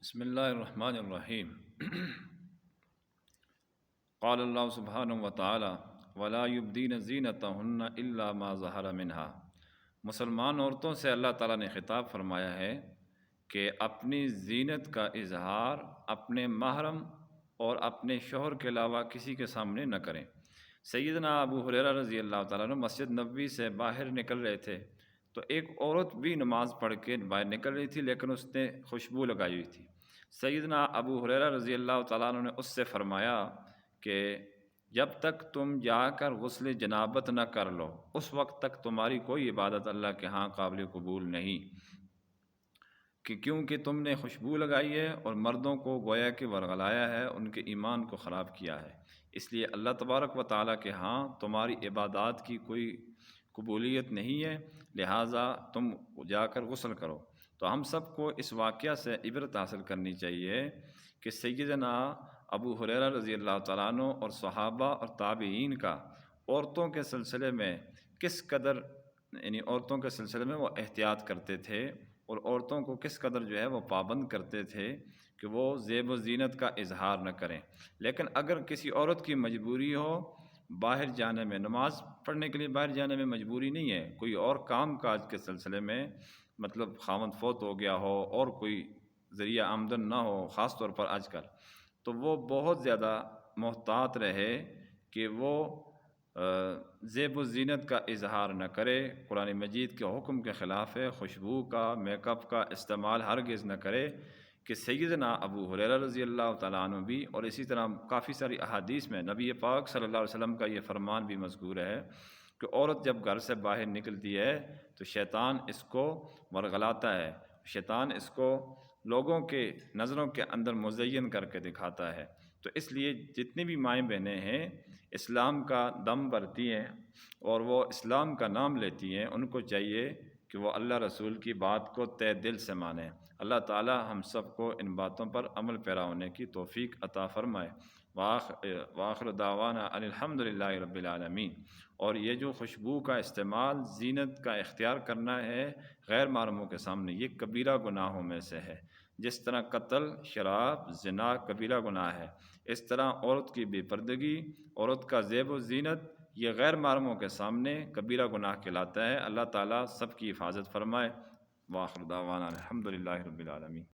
بسم اللہ الرحمن الرحیم قال اللہ سبحانہ وتعالی ولا یبدین زینتہن الا ما ظہر منہا۔ مسلمان عورتوں سے اللہ تعالیٰ نے خطاب فرمایا ہے کہ اپنی زینت کا اظہار اپنے محرم اور اپنے شوہر کے علاوہ کسی کے سامنے نہ کریں۔ سیدنا ابو ہریرہ رضی اللہ تعالیٰ عنہ مسجد نبوی سے باہر نکل رہے تھے تو ایک عورت بھی نماز پڑھ کے باہر نکل رہی تھی، لیکن اس نے خوشبو لگائی ہوئی تھی۔ سیدنا ابو ہریرہ رضی اللہ تعالیٰ عنہ نے اس سے فرمایا کہ جب تک تم جا کر غسل جنابت نہ کر لو اس وقت تک تمہاری کوئی عبادت اللہ کے ہاں قابل قبول نہیں، کیونکہ تم نے خوشبو لگائی ہے اور مردوں کو گویا کہ ورغلایا ہے، ان کے ایمان کو خراب کیا ہے۔ اس لیے اللہ تبارک و تعالیٰ کے ہاں تمہاری عبادات کی کوئی قبولیت نہیں ہے، لہٰذا تم جا کر غسل کرو۔ تو ہم سب کو اس واقعہ سے عبرت حاصل کرنی چاہیے کہ سیدنا ابو ہریرہ رضی اللہ تعالیٰ عنہ اور صحابہ اور تابعین کا عورتوں کے سلسلے میں کس قدر عورتوں کے سلسلے میں وہ احتیاط کرتے تھے اور عورتوں کو کس قدر وہ پابند کرتے تھے کہ وہ زیب و زینت کا اظہار نہ کریں۔ لیکن اگر کسی عورت کی مجبوری ہو باہر جانے میں، نماز پڑھنے کے لیے باہر جانے میں مجبوری نہیں ہے، کوئی اور کام کاج کے سلسلے میں مطلب خاوند فوت ہو گیا ہو اور کوئی ذریعہ آمدن نہ ہو، خاص طور پر آج کل، تو وہ بہت زیادہ محتاط رہے کہ وہ زیب و زینت کا اظہار نہ کرے۔ قرآن مجید کے حکم کے خلاف ہے، خوشبو کا، میک اپ کا استعمال ہرگز نہ کرے۔ کہ سیدنا ابو ہریرہ رضی اللہ تعالیٰ عنہ بھی، اور اسی طرح کافی ساری احادیث میں نبی پاک صلی اللہ علیہ وسلم کا یہ فرمان بھی مذکور ہے کہ عورت جب گھر سے باہر نکلتی ہے تو شیطان اس کو ورغلاتا ہے، شیطان اس کو لوگوں کے نظروں کے اندر مزین کر کے دکھاتا ہے۔ تو اس لیے جتنی بھی مائیں بہنیں ہیں اسلام کا دم بھرتی ہیں اور وہ اسلام کا نام لیتی ہیں، ان کو چاہیے کہ وہ اللہ رسول کی بات کو تہ دل سے مانیں۔ اللہ تعالی ہم سب کو ان باتوں پر عمل پیرا ہونے کی توفیق عطا فرمائے۔ وآخر دعوانا ان الحمد للہ رب العالمین۔ اور یہ جو خوشبو کا استعمال زینت کا اختیار کرنا ہے غیر محرموں کے سامنے، یہ کبیرہ گناہوں میں سے ہے۔ جس طرح قتل، شراب، زنا کبیرہ گناہ ہے، اس طرح عورت کی بے پردگی، عورت کا زیب و زینت، یہ غیر محرموں کے سامنے کبیرہ گناہ کہلاتا ہے۔ اللہ تعالیٰ سب کی حفاظت فرمائے۔ وآخر دعوانا الحمد للہ رب العالمین۔